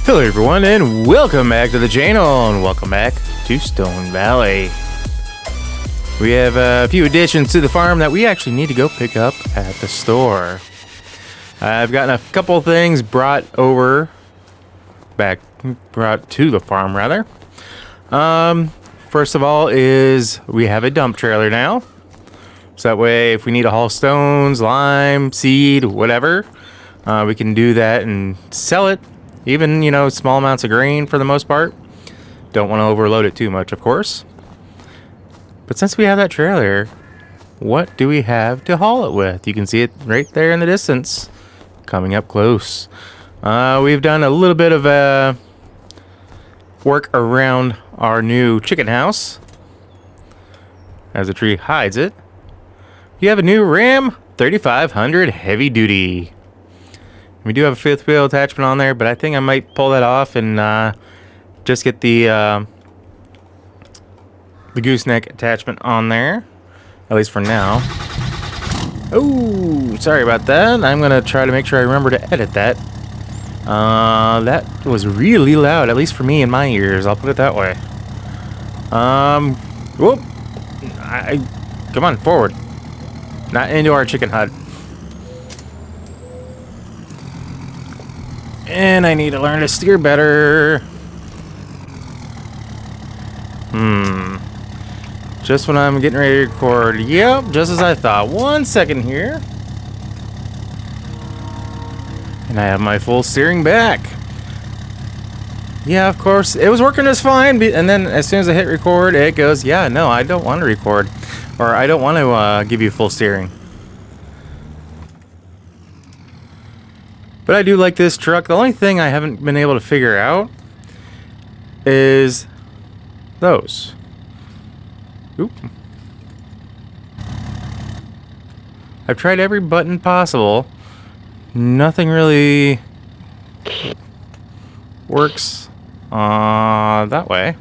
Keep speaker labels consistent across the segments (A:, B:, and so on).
A: Hello everyone and welcome back to the channel and welcome back to Stone Valley. We have a few additions to the farm that we actually need to go pick up at the store. I've gotten a couple things brought to the farm rather. First of all is we have a dump trailer now. So that way if we need to haul stones, lime, seed, whatever, we can do that and sell it. Even, small amounts of grain for the most part. Don't want to overload it too much, of course. But since we have that trailer, what do we have to haul it with? You can see it right there in the distance, coming up close. We've done a little bit of work around our new chicken house, as the tree hides it. You have a new Ram 3500 heavy duty. We do have a fifth wheel attachment on there, but I think I might pull that off and just get the gooseneck attachment on there, at least for now. Oh, sorry about that. I'm gonna try to make sure I remember to edit that. That was really loud, at least for me in my ears. I'll put it that way. Whoop! Come on, forward. Not into our chicken hut. And I need to learn to steer better. Just when I'm getting ready to record. Yep, just as I thought. 1 second here. And I have my full steering back. Yeah, of course. It was working just fine. And then as soon as I hit record, it goes, yeah, no, I don't want to record. Or I don't want to give you full steering. But I do like this truck. The only thing I haven't been able to figure out is those. Oop. I've tried every button possible. Nothing really works that way.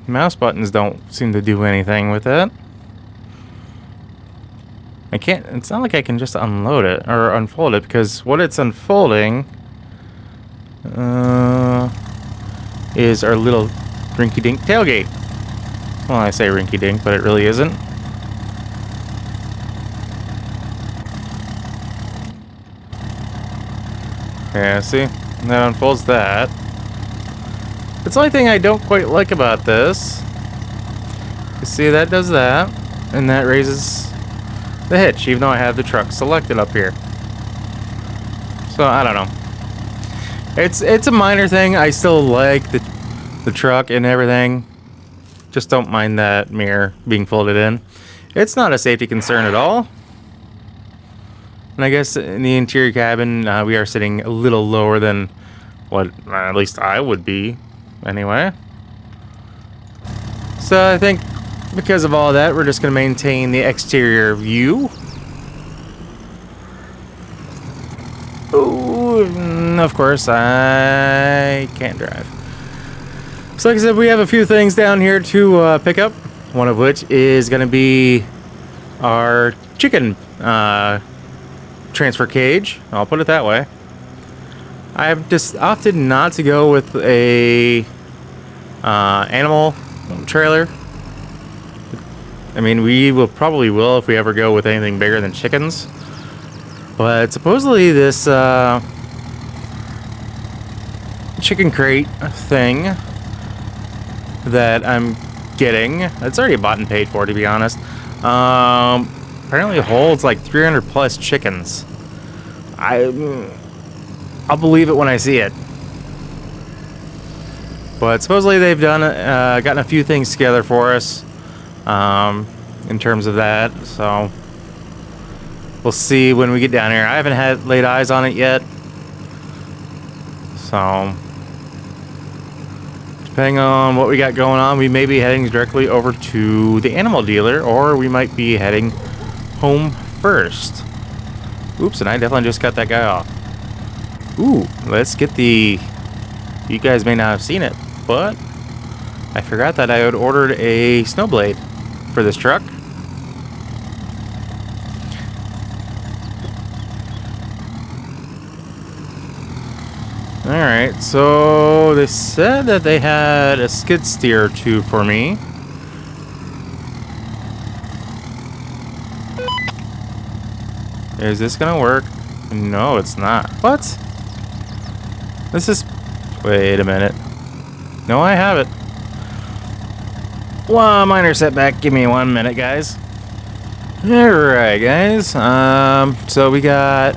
A: Mouse buttons don't seem to do anything with it. I can't, it's not like I can just unload it or unfold it, because what it's unfolding is our little rinky-dink tailgate. Well, I say rinky-dink, but it really isn't. Yeah, see? That unfolds that. It's the only thing I don't quite like about this. You see, that does that, and that raises the hitch, even though I have the truck selected up here. So I don't know. It's a minor thing. I still like the truck and everything. Just don't mind that mirror being folded in. It's not a safety concern at all. And I guess in the interior cabin, we are sitting a little lower than what at least I would be anyway. So I think because of all that, we're just going to maintain the exterior view. Ooh, and of course, I can't drive. So like I said, we have a few things down here to pick up. One of which is going to be our chicken transfer cage. I'll put it that way. I've just opted not to go with a animal trailer. I mean, we probably will if we ever go with anything bigger than chickens. But supposedly this chicken crate thing that I'm getting, it's already bought and paid for, to be honest, apparently holds like 300 plus chickens. I'll believe it when I see it. But supposedly they've gotten a few things together for us. In terms of that, so we'll see when we get down here. I haven't laid eyes on it yet, so depending on what we got going on, we may be heading directly over to the animal dealer, or we might be heading home first. Oops, and I definitely just cut that guy off. Ooh, let's get the... You guys may not have seen it, but I forgot that I had ordered a snowblade for this truck. Alright, so they said that they had a skid steer or two for me. Is this gonna work? No, it's not. What? This is... Wait a minute. No, I have it. Well, minor setback. Give me 1 minute, guys. Alright, guys. So we got...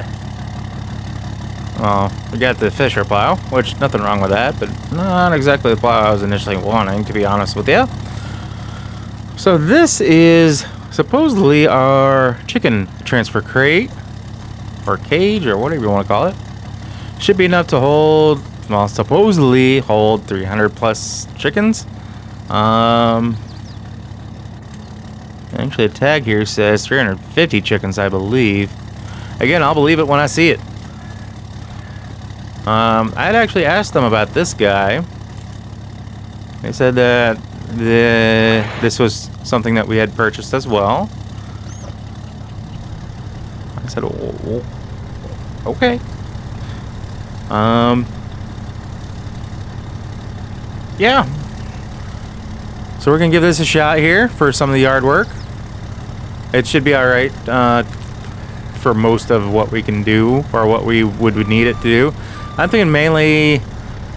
A: Well, we got the Fisher plow, which nothing wrong with that, but not exactly the plow I was initially wanting, to be honest with you. So this is supposedly our chicken transfer crate, or cage, or whatever you want to call it. Should be enough to hold, well, supposedly hold 300 plus chickens. Actually, the tag here says 350 chickens, I believe. Again, I'll believe it when I see it. I had actually asked them about this guy. They said that this was something that we had purchased as well. I said, oh, okay. Yeah. So we're gonna give this a shot here for some of the yard work. It should be all right for most of what we can do, or what we would need it to do. I'm thinking mainly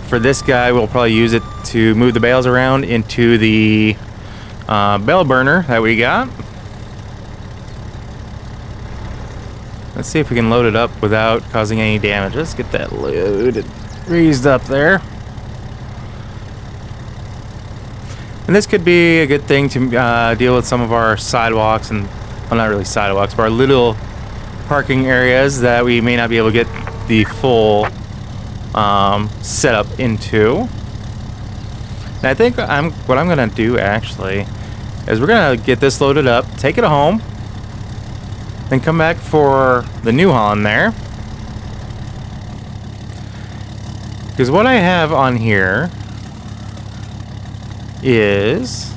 A: for this guy, we'll probably use it to move the bales around into the bale burner that we got. Let's see if we can load it up without causing any damage. Let's get that loaded, raised up there. And this could be a good thing to deal with some of our sidewalks, and, well, not really sidewalks, but our little parking areas that we may not be able to get the full setup into. And I think what I'm gonna do actually is we're gonna get this loaded up, take it home, then come back for the new haul in there. Because what I have on here is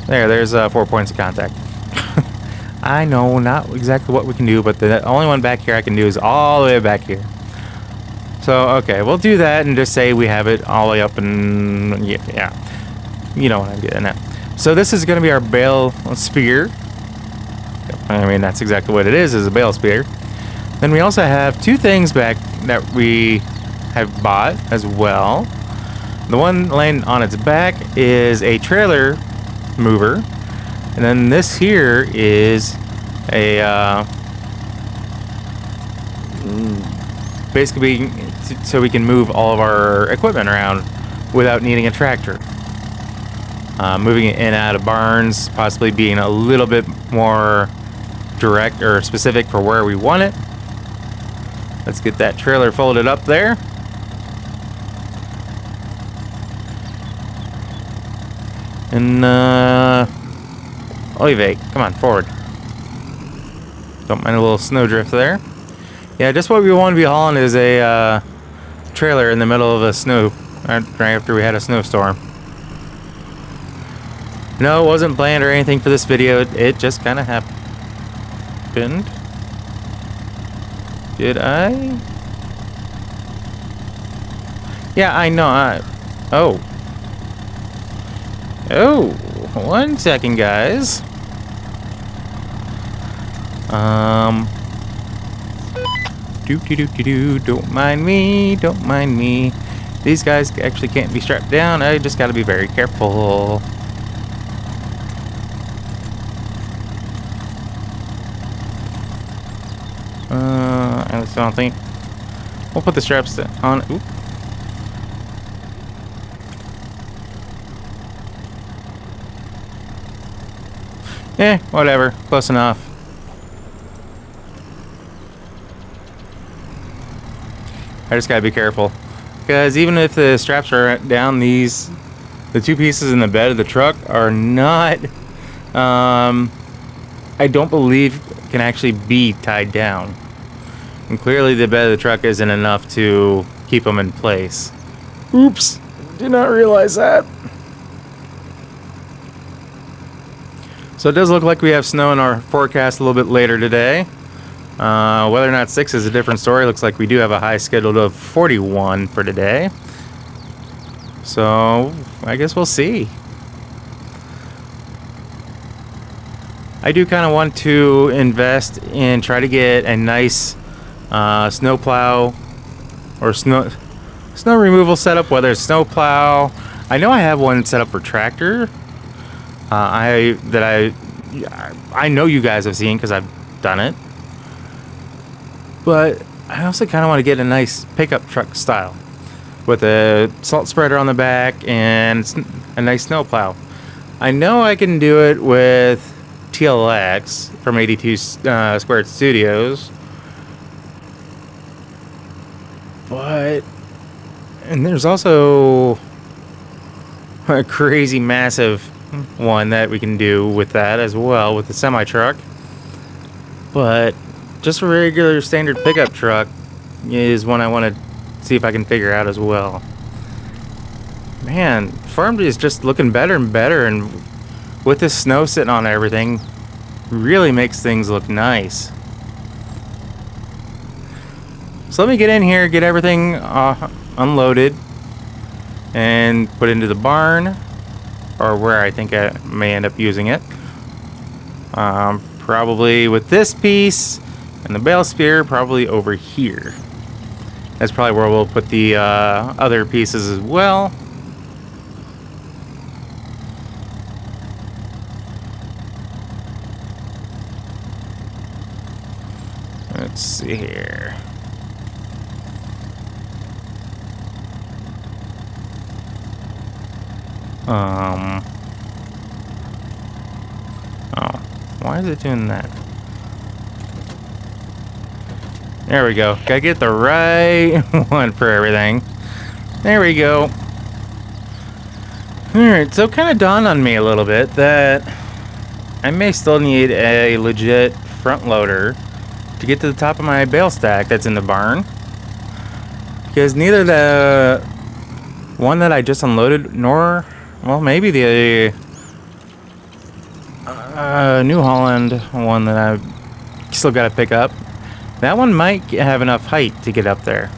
A: there's 4 points of contact. I know not exactly what we can do, but the only one back here I can do is all the way back here. So, okay, we'll do that and just say we have it all the way up, and yeah, you know what I'm getting at. So this is going to be our bale spear. I mean, that's exactly what it is a bale spear. Then we also have two things back that we have bought as well. The one laying on its back is a trailer mover, and then this here is a basically so we can move all of our equipment around without needing a tractor. Moving it in and out of barns, possibly being a little bit more direct or specific for where we want it. Let's get that trailer folded up there. And Olive, come on, forward. Don't mind a little snowdrift there. Yeah, just what we want to be hauling is a trailer in the middle of a snow, right after we had a snowstorm. No, it wasn't planned or anything for this video. It just kind of happened. Did I? Yeah, I know. Oh, 1 second, guys. Don't mind me, don't mind me. These guys actually can't be strapped down. I just gotta be very careful. I still don't think we'll put the straps on. Oop. Whatever, close enough. I just gotta be careful, because even if the straps are down, the two pieces in the bed of the truck are not, I don't believe can actually be tied down. And clearly the bed of the truck isn't enough to keep them in place. Oops, did not realize that. So it does look like we have snow in our forecast a little bit later today. Whether or not 6 is a different story. Looks like we do have a high scheduled of 41 for today. So, I guess we'll see. I do kind of want to invest in try to get a nice snow plow or snow removal setup, whether it's snow plow. I know I have one set up for tractor. I know you guys have seen because I've done it. But I also kind of want to get a nice pickup truck style with a salt spreader on the back and a nice snow plow. I know I can do it with TLX from 82 Squared Studios, and there's also a crazy massive one that we can do with that as well with the semi truck. But just a regular standard pickup truck is one I want to see if I can figure out as well. Man, farm is just looking better and better, and with this snow sitting on everything, really makes things look nice. So let me get in here, get everything unloaded, and put into the barn, or where I think I may end up using it. Probably with this piece and the bale spear, probably over here. That's probably where we'll put the other pieces as well. Let's see here. Oh, why is it doing that? There we go. Gotta get the right one for everything. There we go. Alright, so it kind of dawned on me a little bit that I may still need a legit front loader to get to the top of my bale stack that's in the barn, because neither the one that I just unloaded nor, well, maybe the New Holland one that I still got to pick up, that one might have enough height to get up there.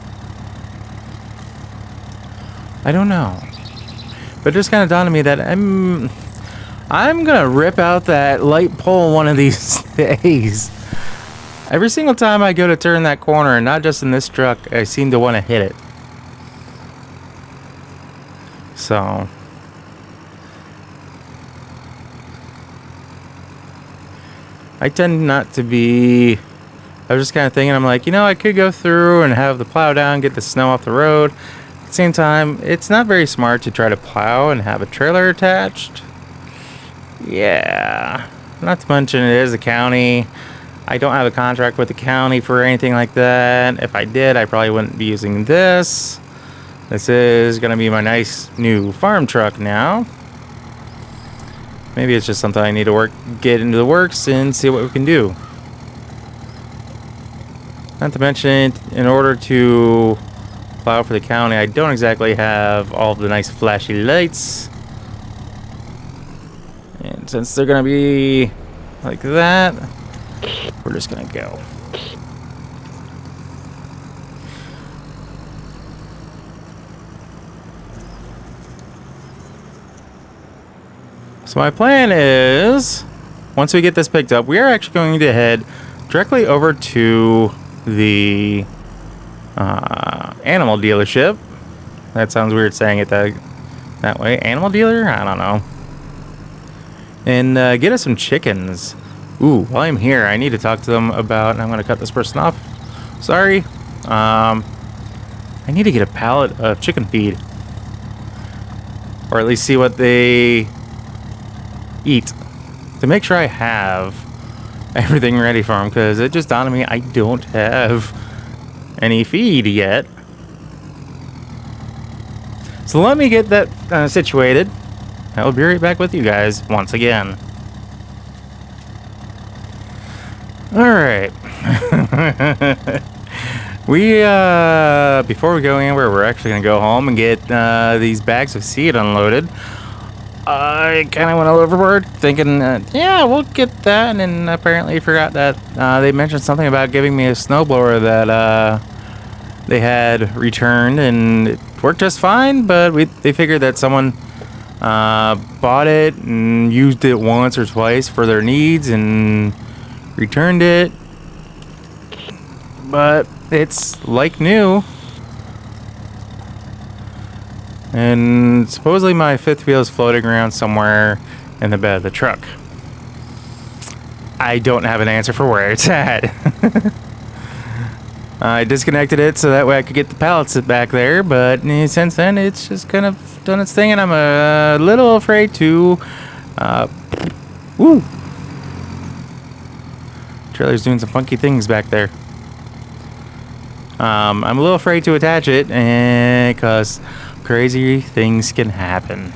A: I don't know, but it just kind of dawned on me that I'm gonna rip out that light pole one of these days. Every single time I go to turn that corner, and not just in this truck, I seem to want to hit it. So I tend not to be... I was just kind of thinking, I'm like, you know, I could go through and have the plow down, get the snow off the road. At the same time, it's not very smart to try to plow and have a trailer attached. Yeah. Not to mention it is a county. I don't have a contract with the county for anything like that. If I did, I probably wouldn't be using this. This is going to be my nice new farm truck now. Maybe it's just something I need to get into the works and see what we can do. Not to mention, in order to plow for the county, I don't exactly have all of the nice flashy lights. And since they're going to be like that, we're just going to go. So my plan is, once we get this picked up, we are actually going to head directly over to the animal dealership. That sounds weird saying it that way. Animal dealer? I don't know. And get us some chickens. Ooh, while I'm here, I need to talk to them about... And I'm going to cut this person off. Sorry. I need to get a pallet of chicken feed. Or at least see what they eat. To make sure I have everything ready for them. Because it just dawned on me I don't have any feed yet. So let me get that situated. I'll be right back with you guys once again. Alright. Before we go anywhere, we're actually going to go home and get these bags of seed unloaded. I kind of went overboard thinking, yeah, we'll get that, and then apparently forgot that they mentioned something about giving me a snowblower that they had returned, and it worked just fine, but they figured that someone bought it and used it once or twice for their needs and returned it, but it's like new. And supposedly my fifth wheel is floating around somewhere in the bed of the truck. I don't have an answer for where it's at. I disconnected it so that way I could get the pallets back there, but since then it's just kind of done its thing, and I'm a little afraid to... Trailer's doing some funky things back there. I'm a little afraid to attach it, because crazy things can happen.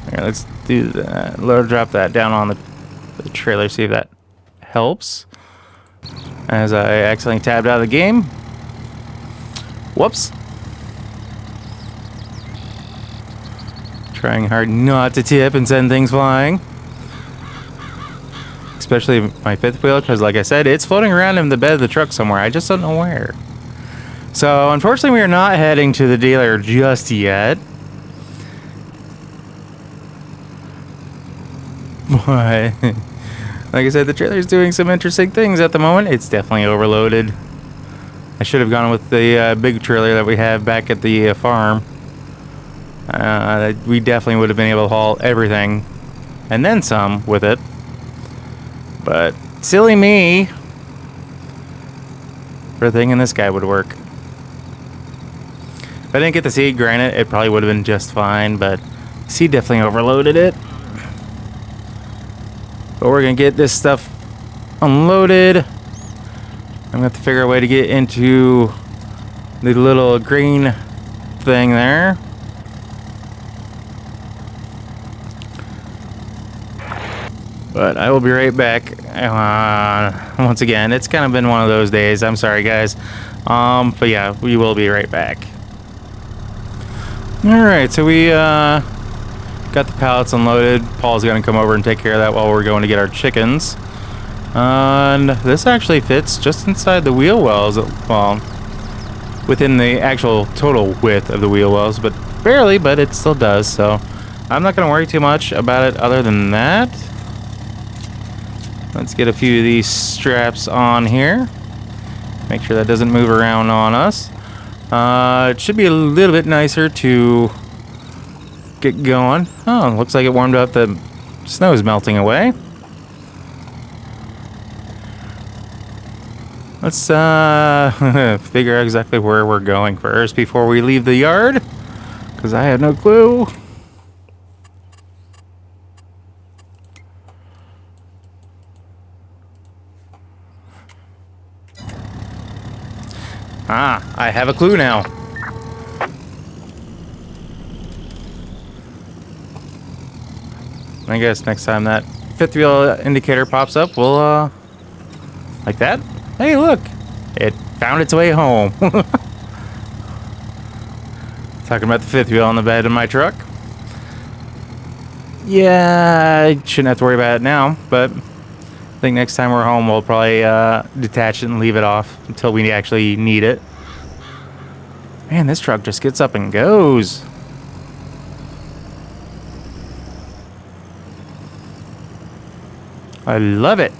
A: Here, let's do that. Drop that down on the trailer, see if that helps. As I accidentally tabbed out of the game. Whoops. Trying hard not to tip and send things flying. Especially my fifth wheel, because like I said, it's floating around in the bed of the truck somewhere. I just don't know where. So unfortunately we are not heading to the dealer just yet. But like I said, the trailer is doing some interesting things at the moment. It's definitely overloaded. I should have gone with the big trailer that we have back at the farm. We definitely would have been able to haul everything and then some with it. But silly me. Everything in this guy would work. If I didn't get the seed, granted, it probably would have been just fine, but seed definitely overloaded it. But we're gonna get this stuff unloaded. I'm gonna have to figure out a way to get into the little green thing there. But I will be right back. Once again, it's kind of been one of those days. I'm sorry, guys. But yeah, we will be right back. Alright, so we got the pallets unloaded. Paul's going to come over and take care of that while we're going to get our chickens. And this actually fits just inside the wheel wells. Well, within the actual total width of the wheel wells, but barely, but it still does. So I'm not going to worry too much about it other than that. Let's get a few of these straps on here. Make sure that doesn't move around on us. It should be a little bit nicer to get going. Oh, looks like it warmed up. The snow is melting away. Let's figure out exactly where we're going first before we leave the yard, because I have no clue. Ah, I have a clue now. I guess next time that fifth wheel indicator pops up, we'll, like that. Hey, look, it found its way home. Talking about the fifth wheel on the bed of my truck. Yeah, I shouldn't have to worry about it now, but I think next time we're home, we'll probably detach it and leave it off until we actually need it. Man, this truck just gets up and goes. I love it.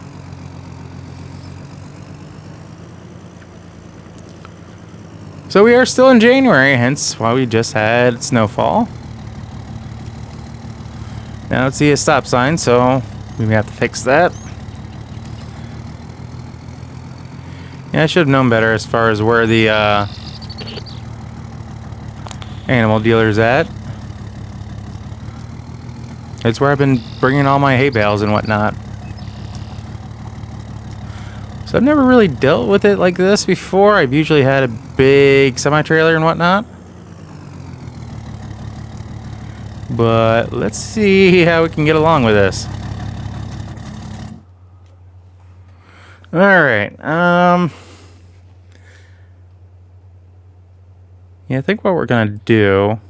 A: So we are still in January, hence why we just had snowfall. Now let's see a stop sign, so we may have to fix that. Yeah, I should have known better as far as where the animal dealer's at. It's where I've been bringing all my hay bales and whatnot. So I've never really dealt with it like this before. I've usually had a big semi-trailer and whatnot. But let's see how we can get along with this. Alright, Yeah, I think what we're gonna do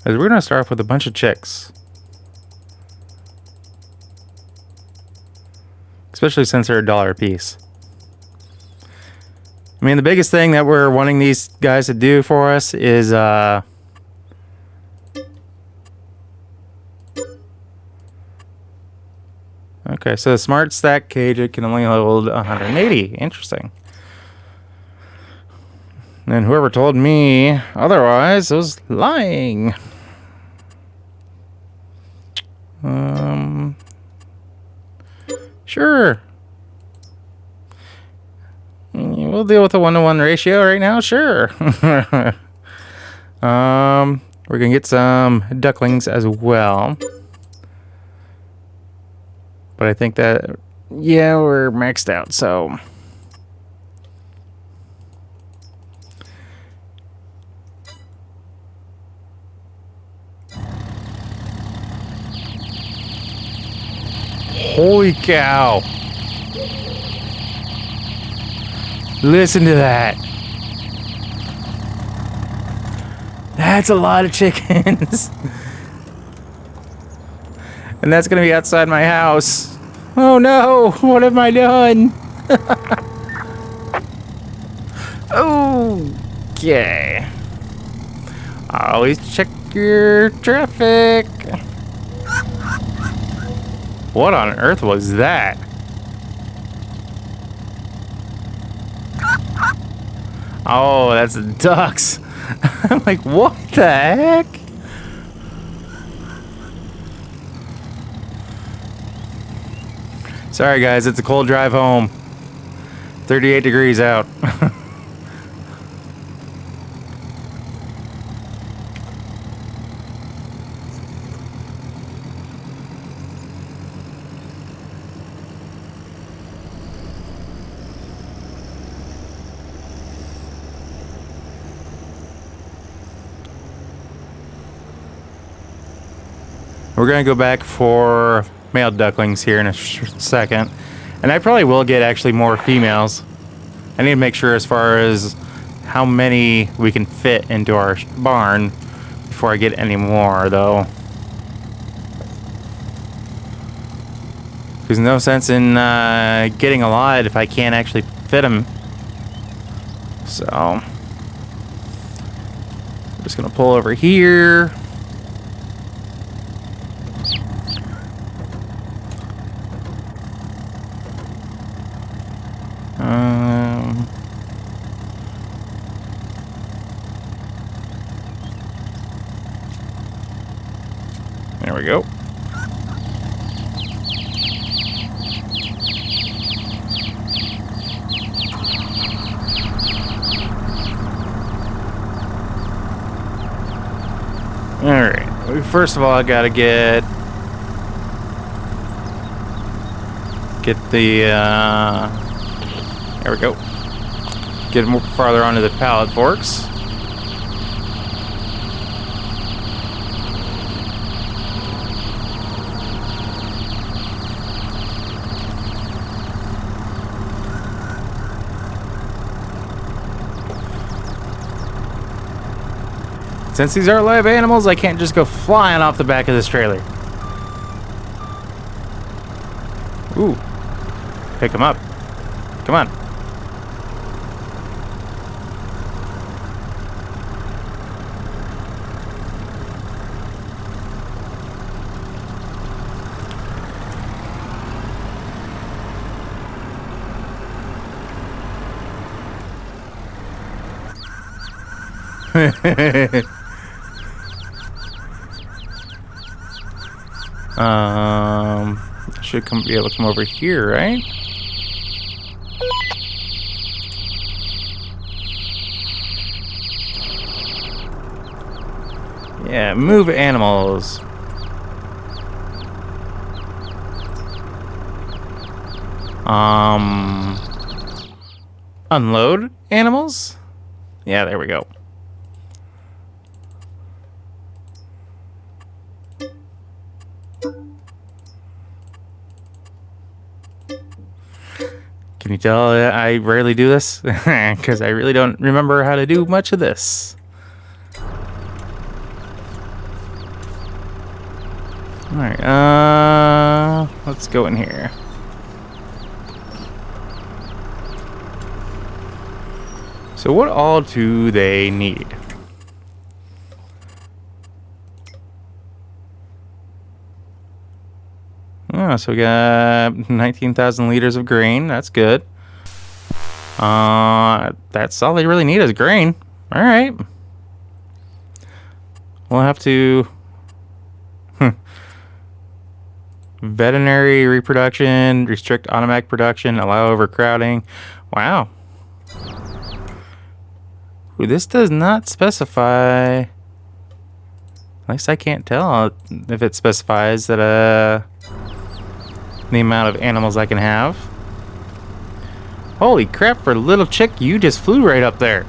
A: is we're gonna start off with a bunch of chicks. Especially since they're $1 a piece. I mean, the biggest thing that we're wanting these guys to do for us is okay, so the smart stack cage, it can only hold 180. Interesting. And whoever told me otherwise was lying. Sure. We'll deal with a 1-to-1 ratio right now. Sure. We're gonna get some ducklings as well. But I think that, yeah, we're maxed out, so. Holy cow. Listen to that. That's a lot of chickens. And that's gonna be outside my house. Oh no, what have I done? Okay. Always check your traffic. What on earth was that? Oh, that's the ducks. I'm like, what the heck? Sorry guys, it's a cold drive home. 38 degrees out. We're gonna go back for male ducklings here in a second. And I probably will get actually more females. I need to make sure as far as how many we can fit into our barn before I get any more, though. There's no sense in getting a lot if I can't actually fit them. So, I'm just gonna pull over here. There we go. Alright, first of all I gotta get the there we go. Get more farther onto the pallet forks. Since these are live animals, I can't just go flying off the back of this trailer. Ooh. Pick them up. Come on. Should be able to come over here, right? Yeah, move animals. Unload animals? Yeah, there we go. Can Can you tell I rarely do this? Because I really don't remember how to do much of this. Alright, let's go in here. So what all do they need? Oh, so we got 19,000 liters of grain. That's good. That's all they really need is grain. All right. We'll have to... Veterinary reproduction, restrict automatic production, allow overcrowding. Wow. Ooh, this does not specify... At least I can't tell if it specifies that the amount of animals I can have. Holy crap, for a little chick, you just flew right up there.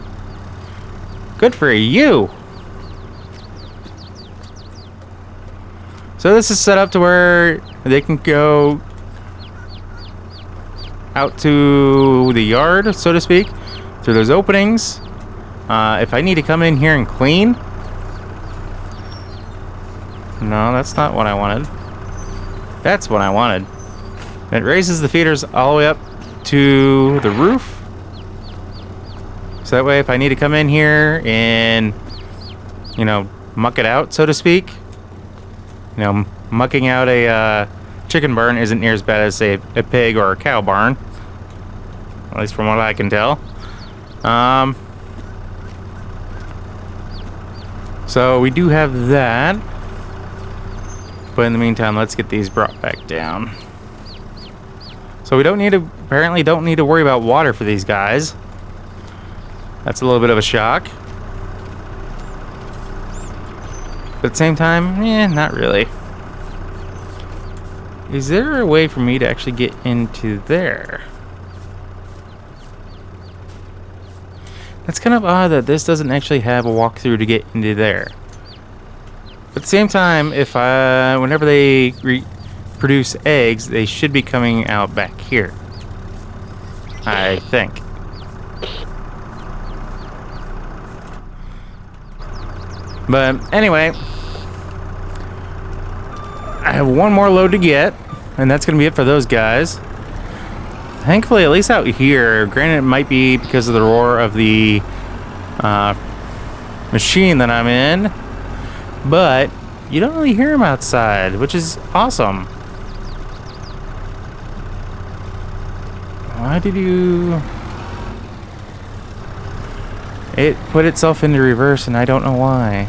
A: Good for you. So this is set up to where they can go out to the yard, so to speak, through those openings. If I need to come in here and clean... No, that's not what I wanted. That's what I wanted. It raises the feeders all the way up to the roof. So that way if I need to come in here and, you know, muck it out, so to speak. You know, mucking out a chicken barn isn't near as bad as, say, a pig or a cow barn. At least from what I can tell. So we do have that. But in the meantime, let's get these brought back down. So we apparently don't need to worry about water for these guys. That's a little bit of a shock. But at the same time, not really. Is there a way for me to actually get into there? That's kind of odd that this doesn't actually have a walkthrough to get into there. But at the same time, if whenever they produce eggs, they should be coming out back here. I think. But anyway, I have one more load to get, and that's going to be it for those guys. Thankfully, at least out here, granted it might be because of the roar of the machine that I'm in, but you don't really hear them outside, which is awesome. Why did you... It put itself into reverse, and I don't know why.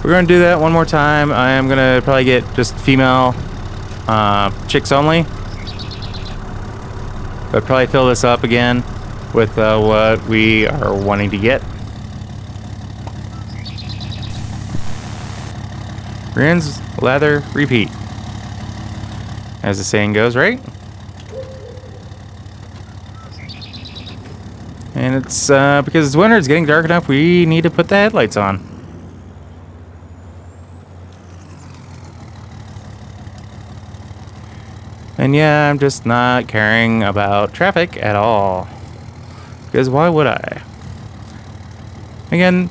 A: We're going to do that one more time. I am going to probably get just female chicks only. But probably fill this up again with what we are wanting to get. Rinse, lather, repeat. As the saying goes, right? And it's because it's winter, it's getting dark enough, we need to put the headlights on. And yeah, I'm just not caring about traffic at all. Because why would I? Again,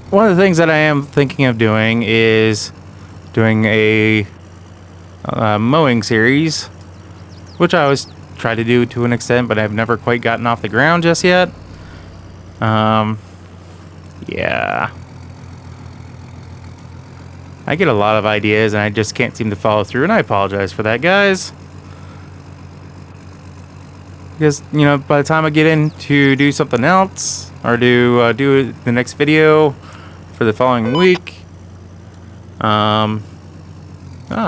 A: one of the things that I am thinking of doing is doing a mowing series, which I always try to do to an extent, but I've never quite gotten off the ground just yet. Yeah. I get a lot of ideas and I just can't seem to follow through, and I apologize for that, guys. Because, you know, by the time I get in to do something else, or do the next video for the following week,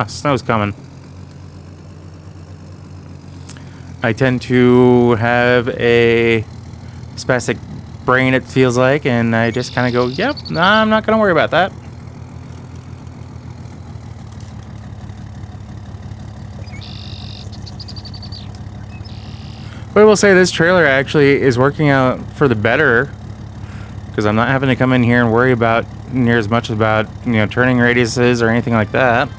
A: snow's coming. I tend to have a spastic brain, it feels like, and I just kind of go, yep, nah, I'm not going to worry about that. But I will say this trailer actually is working out for the better, because because I'm not having to come in here and worry about near as much about, you know, turning radiuses or anything like that.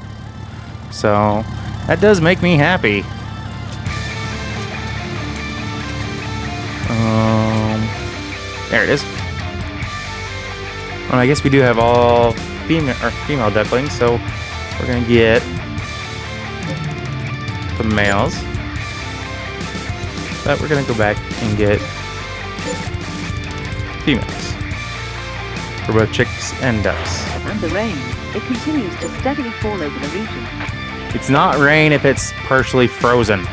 A: So that does make me happy. There it is. Well, I guess we do have all female ducklings, so we're gonna get the males. But we're gonna go back and get females for both chicks and ducks.
B: And the rain, it continues to steadily fall over the region.
A: It's not rain if it's partially frozen.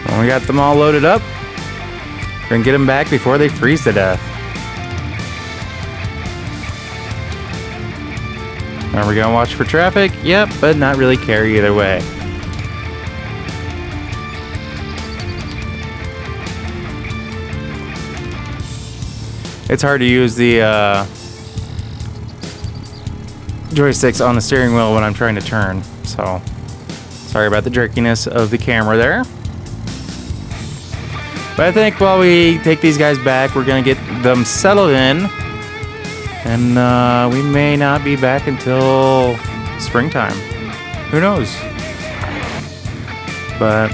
A: When we got them all loaded up, we're gonna get them back before they freeze to death. Are we gonna watch for traffic? Yep, but not really care either way. It's hard to use the joysticks on the steering wheel when I'm trying to turn, so sorry about the jerkiness of the camera there. But I think while we take these guys back, we're gonna get them settled in, and we may not be back until springtime. Who knows? But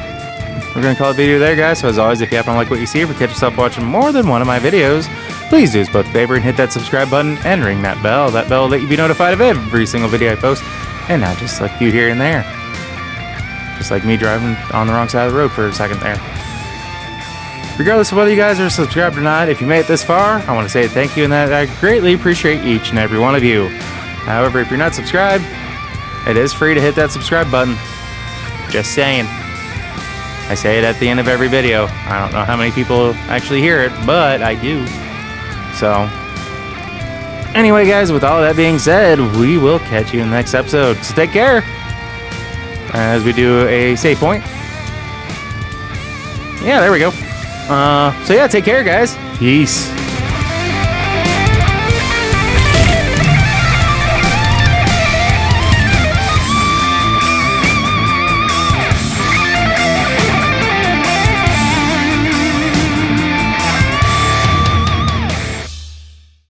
A: we're gonna call it a video there, guys. So as always, if you happen to like what you see, if you catch yourself watching more than one of my videos, please do us both a favor and hit that subscribe button and ring that bell. That bell will let you be notified of every single video I post, and not just like you here and there. Just like me driving on the wrong side of the road for a second there. Regardless of whether you guys are subscribed or not, if you made it this far, I want to say thank you and that I greatly appreciate each and every one of you. However, if you're not subscribed, it is free to hit that subscribe button. Just saying. I say it at the end of every video. I don't know how many people actually hear it, but I do. So, anyway, guys, with all that being said, we will catch you in the next episode. So take care as we do a save point. Yeah, there we go. So yeah, take care, guys. Peace.